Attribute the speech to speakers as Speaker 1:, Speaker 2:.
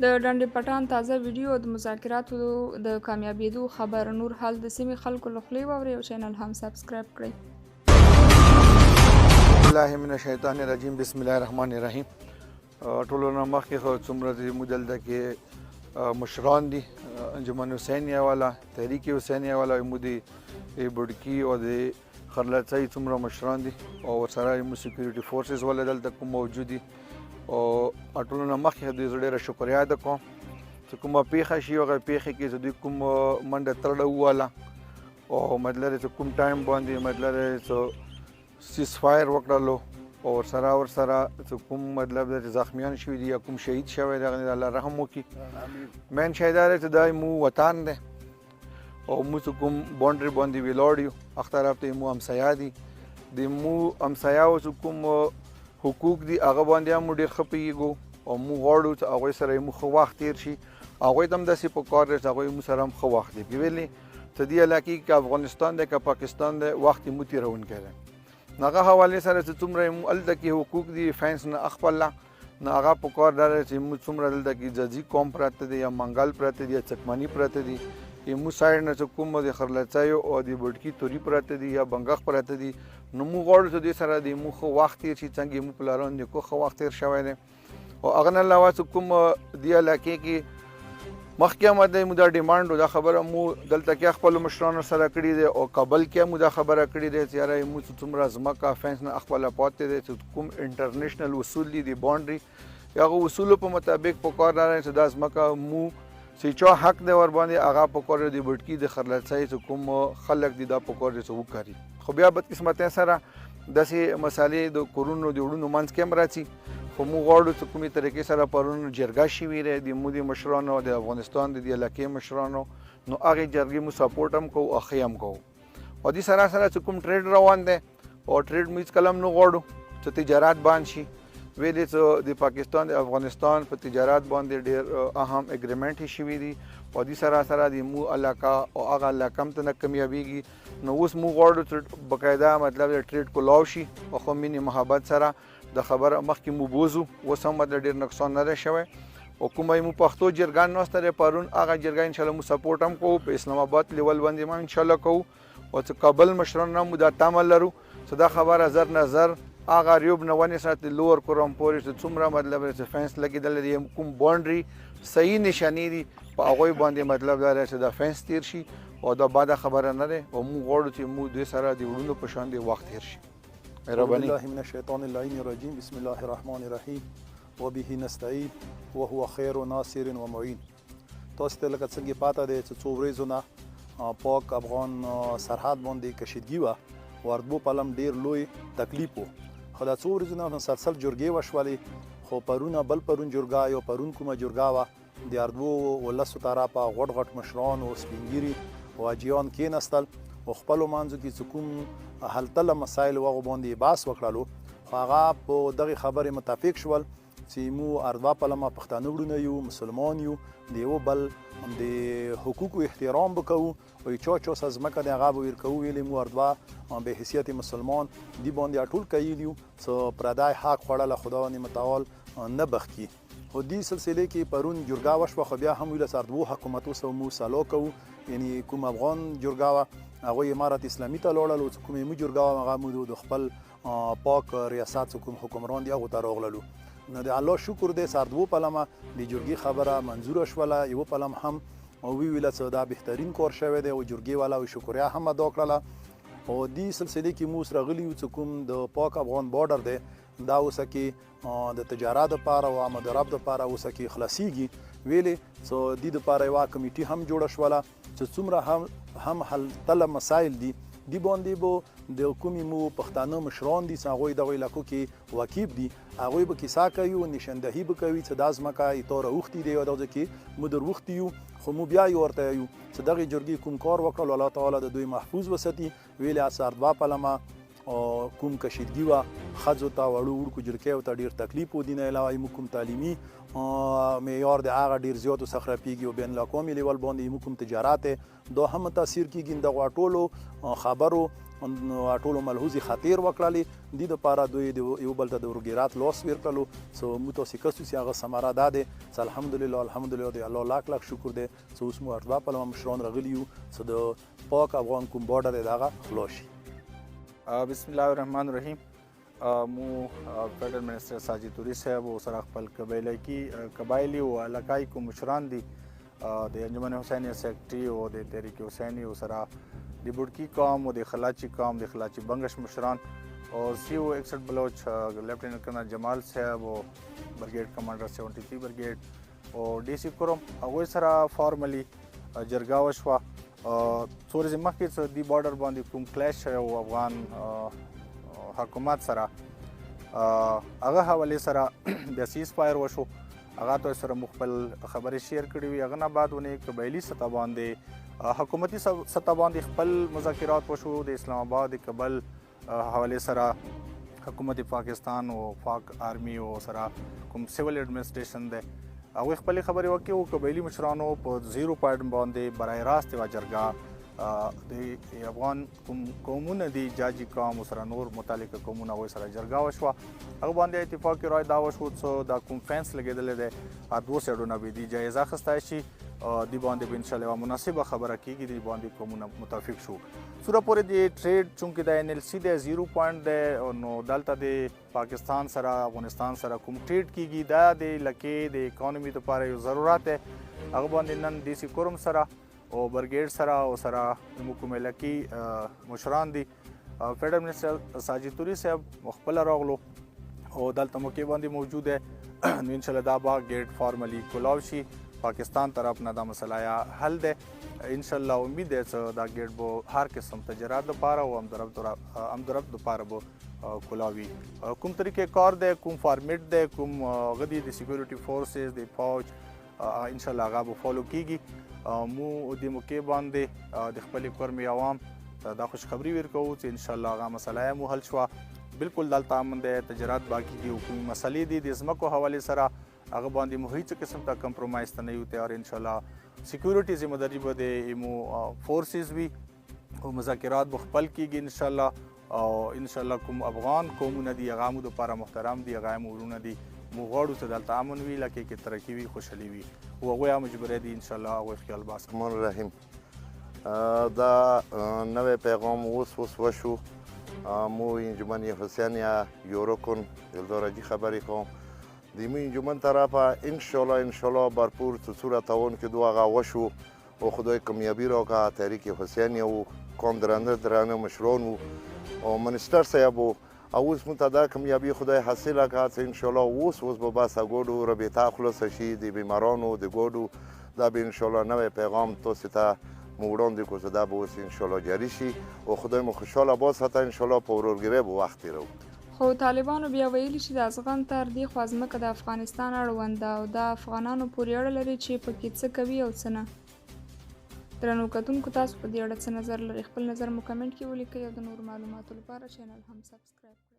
Speaker 1: د ډنډ پټان تازه ویډیو د مذاکراتو د کامیابیدو خبر. نور حال د سیمې خلکو له خولې واورئ او چینل هم سبسکرایب کړئ.
Speaker 2: الله من الشیطان الرجیم. بسم الله الرحمن الرحیم. ټولو نه مخکې خو څومره زموږ دلته کې مشران دي، انجمن حسینیه والا، تحریک حسینیه والا، زموږ د بډکي او د خرلڅۍ څومره مشران دي او ورسره زموږ سیکیورټي فورسز والا دلته کوم موجود دي. او ټولو نه مخکې د دوی ډېره شکریه ادا کوم چې کومه پیښه شي هغه پیښې کې چې دوی کوم منډه ترړه وواله او مطلب چې کوم ټایم باندې مطلب چې سیز فایر وکړلو او ورسره چې کوم مطلب د زخمیان شوي دي یا کوم شهید شوی دی هغه الله رحم وکړي. مین شی دا دی چې دا مو وطن دی او موږ کوم باونډري باندې ولاړ یو، هغه طرف ته مو همسایه دي، د مو همسایهو چې کوم حقوق دي هغه باندې هم ډېر ښه پوهېږو او موږ غواړو چې هغوی سره مو ښه وخت تېر شي. هغوی ته هم داسې په کار دی چې هغوی مو سره هم ښه وخت دی ولې چې دې علاقې کې که افغانستان دی که پاکستان دی وخت یې مو تېروونکی دی. نو هغه حوالې سره چې څومره مو هلته کې حقوق دي فینس نه اخپله نو هغه په کار دا دی چې مو څومره دلته کې ځاځي قوم پراته دي یا منګل پراته دي یا چکمني پراته دي، مو سایډ نه چې کوم د خرلڅیو او د بډکي توري پراته دي یا بنګښ پراته دي نو موږ غواړو چې دوی سره د مو ښه وخت تېر شي څنګه مو پلاران دي ښه وخت تېر شوی دی. او هغه نه علاوه چې کوم دې علاقې کې مخکې هم مو دا ډیمانډ و دا خبره مو دلته کې خپلو مشرانو سره کړې دی او کابل کې مو دا خبره کړې دی چې یاره مو چې څومره ځمکه فینس نه خپله پاتې دی چې کوم انټرنیشنل اصول دي د باونډري هغه اصولو په مطابق په کار دا دی چې دا ځمکه مو چې چا حق دی ورباندې هغه په کار د بډکي د خرلڅۍ چې کوم خلک دي دا په کار دی چې وکړي. خو بیا بدقسمتۍ سره داسې مسالې د کورونو د وړونو منځ کې هم راځي خو موږ غواړو چې کومې طریقې سره پرون جرګه شوې دی د مو د مشرانو د افغانستان د دې علاقې مشرانو نو هغې جرګې مو سپورټ هم کوو او ښې هم کوو. او دې سره سره چې کوم ټریډ روان دی او ټریډ مو هېڅکله هم نه غواړو چې تجارت بند شي ویلې چې د پاکستان د افغانستان په تجارت باندې ډېر اهم اګریمنټ یې شوي دي او دې سره سره د مو علاقه او هغه علاقه هم ته نه کمیابېږي. نو اوس موږ غواړو چې باقاعده مطلب د ټریډ کولاو شي او ښه مینې محبت سره د خبره مخکې مو بوزو اوس هم مطلب ډېر نقصان نه دی شوی او کومه مو پښتو جرګه ناسته دی پرون هغه جرګه انشاءالله مو سپورټ هم کوو په اسلام آباد لیول باندې هم انشاءالله کوو او چې کابل مشرانو نه مو دا تمه لرو چې دا خبره زر نه زر هغه ریوب نه ونیسه د لوور کورم پورې چې څومره مطلب چې فینس لګېدلی دی کوم باونډري صحیح نشانې دي په هغوی باندې مطلب دا دی چې دا فینس تېر شي او دا باده خبره نه دی او موږ غواړو چې موږ دوی سره د وړونو په شان د وخت تېر شي.
Speaker 3: مهرباني بالله من الشیطان اللعین الرجیم. بسم الله الرحمن الرحیم وبه نستعین وهو خیر ناصر و معین. تاسو ته لکه څنګه پاته دی چې څو ورځو نه پاک افغان سرحد باندې کشیدګي وه وردبو پلم ډېر لوی تکلیف و خو دا څو ورځو نه مسلسل جرګې وشولې خو پرونه بل پرون جرګه یو پرون کومه جرګه وه د اردو ولسو طرفه غټ غټ مشران او سپین او حاجیان کېناستل او خپلو منځو کې چې کوم هلتله مسایل وغو باندې بحث وکړلو خو هغه په دغې خبرې متفق شول چې مو اردوا پلمه پښتانه وروڼه یو مسلمان یو د یو بل د حقوقو احترام به کوو او چا چا څه ځمکه دی هغه به ورکوو ویلې مو اردوا به حیثیت مسلمان دې باندې اټول کویلي یو څه پردی حق خوړله خدا متعال نه بخکي. خو دې سلسلې کې پرون جرګه وشوه خو بیا هم ویله چې اردو حکومتو سره مو سلو کوو یعنې کوم افغان جرګه وه هغوی امارت اسلامي ته لاړل او چې کومې مو جرګه وه هغه مو د خپل پاک ریاست چې کوم حکمران دي هغو ته راغللو. نو د الله شکر دی چې اردو پلمه د جرګې خبره منظوره شوله یوه پلم هم وویله چې دا بهترین کار شوی دی او جرګې والا شکریه هم ادا کړله. او دې سلسلې کې مو اوس راغلي یو چې کوم د پاک افغان بارډر دی دا اوسه کې د تجارت دپاره او آمد و رفت دپاره اوسه کې خلاصیږي ویلې چې دې دپاره یوه کمیټي هم جوړه شوله چې څومره هم حلتله مسایل دي دی باندې به د کومې مو پښتانه مشران دي چې هغوی دغو علاقو کې واقف دي هغوی به کیسه کوي او نشاندهي به کوي چې دا ځمکه ایتا راوښتي دی او دغه کې مو دروښتي یو خو مو بیا یې ورته یو چې دغې جرګې کوم کار وکړل الله تعالی د دوی محفوظ وساتي ویلې اثردوا پلمه کوم کشیدګي وه ښځو ته وړو وړکو جلکیو ته ډېر تکلیف و دي نه علاوه موږ کوم تعلیمي معیار د هغه ډېر زیاتو څخه راپېږي او بین الاقوامي لیول باندې موږ کوم تجارت دا هم تاثیر کېږي دغو ټولو خبرو ټولو ملحوظې خاطر وکړلې. دې دپاره دوی د یو بل ته د ورګیرات لوس ورکړلو. څه موږ تاسې کسو چې هغه ثمره دا دی چې الحمدلله د الله لاک لاک شکر دی چې اوس مو 8 پلوه مشران راغلي یو چې د پاک افغان کوم بارډر دی د هغه خلاص شي.
Speaker 2: بسم الله الرحمن الرحیم. مو فیډرل منسټر ساجد طوري صاحب او سره خپل قبایلي او علاقائی کوم مشران دي د انجمن حسینیه سیکرټري او د تحریک حسیني او سره د بوډکی قوم او د خلاچی قوم د خلاچی بنگش مشران او CO 61 بلوچ لیفټیننټ کرنل جمال صاحب او برګیډ کمانډر 73 برګیډ او DC کوروم هغوی سره فارملی جرګه وشوه. څو ورځې مخکې چې د بارډر باندې کوم کلیش او افغان حکومت سره هغه حوالې سره د سیز فایر وشو. هغه تاسو سره مخبل خبرې شیر کړې وي. هغه نه بعد ونې قبایلي سطح باندې حکومتي سطح باندې خپل مذاکرات وشو د اسلام آباد کابل حوالې سره حکومت پاکستان او پاک آرمی او سره کوم سیول ایڈمنسټریشن دی هغوی خپلې خبرې وکړې او قبایلي مشرانو په 0 پوینټ باندې برای راست یوه جرګه د افغان کوم قومونه دي جاجي قوم او سره نور متعلقه قومونه هغوی سره جرګه وشوه. هغه باندې اتفاقي رای دا وشو چې دا کوم فینس لګېدلی دی دوو سایډو نه به دي جایزه اخیستی شي. دې باندې به انشاءالله یوه مناسبه خبره کېږي. دې باندې قومونه متفق شو. سوره پورې د ټریډ چونکې د NLC دی 0 پوینټ دی نو دلته د پاکستان سره افغانستان سره کوم ټریډ کېږي دا د لکې د اکانومي دپاره یو ضرورت دی. هغه باندې نن DC کوروم سره او برګیډ سره او سره زموږ کوم علاقي مشران دي فیډرل منسټر ساجد طوري صاحب خپله راغلو او دلته موقع باندې موجود دی. نو انشاءالله دا به ګیټ فارملی کولاو شي. پاکستان طرف نه دا مسله یا حل دی. انشاءالله امید دی چې دا ګیټ به هر قسم تجارت دپاره او همدرب دپاره به کولاوي. کوم طریقې کار دی کوم فارمیټ دی کوم هغه دي د سیکورټي فورسز د فوج انشاءالله هغه به فالو کېږي. مو د موقع باندې د خپلې قومي عوام ته دا خوشخبري ورکوو چې انشاءالله هغه مسله یې مو حل شوه. بالکل دلته امن دی تجارت باقي دي او کومې مسلې دي د ځمکو حوالې سره هغه باندې مو هیڅ قسم ته کمپرومایز ته نه یو تیار. انشاءالله سیکورټي ذمهداري به د ایمو فورسز وي او مذاکرات به خپل کېږي انشاءالله. او انشاءالله کوم افغان قومونه دي هغه مو دپاره محترم دي هغه مو ورونه دي. موږ غواړو چې دلته امن وي لکه کې ترقي وي خوشحالي وي او هغوی هم مجبوری دي انشاءالله هغوی خیال باسي.
Speaker 4: الرحمن الرحیم. دا نوی پیغام اوس وشو. مو انجمن حسینیه یو رکن دلدار جی خبری کنم دیمو انجمن طرفا انشاءالله برپور تصور توان که دو آقا وشو و خدای کامیابی را که تحریک حسینیه و کام درانه مشران و منستر صاحب اوس منتدا کامیابی خدای حاصل کړه چې انشاءالله اوس به بس ګوډو رابطه خلاصه شي د بیمارانو د ګوډو دا به انشاءالله نوی پیغام تاسو ته مو وړاندې کړو چې دا به اوس انشاءالله جاري شي او خدای مو خوشحاله باسته انشاءالله په ورورګرۍ به وخت تېرو.
Speaker 1: خو طالبانو بیا ویلي چې د افغان تر دې خوا ځمکه د افغانستان اړوند ده او د افغانانو پورې اړه لري چې پکې څه کوي او څه نه. درنو کتونکو تاسو په دې اړه څه نظر لرئ؟ خپل نظر مو کمنټ کې ولیکئ او د نورو معلوماتو لپاره چینل هم سبسکرایب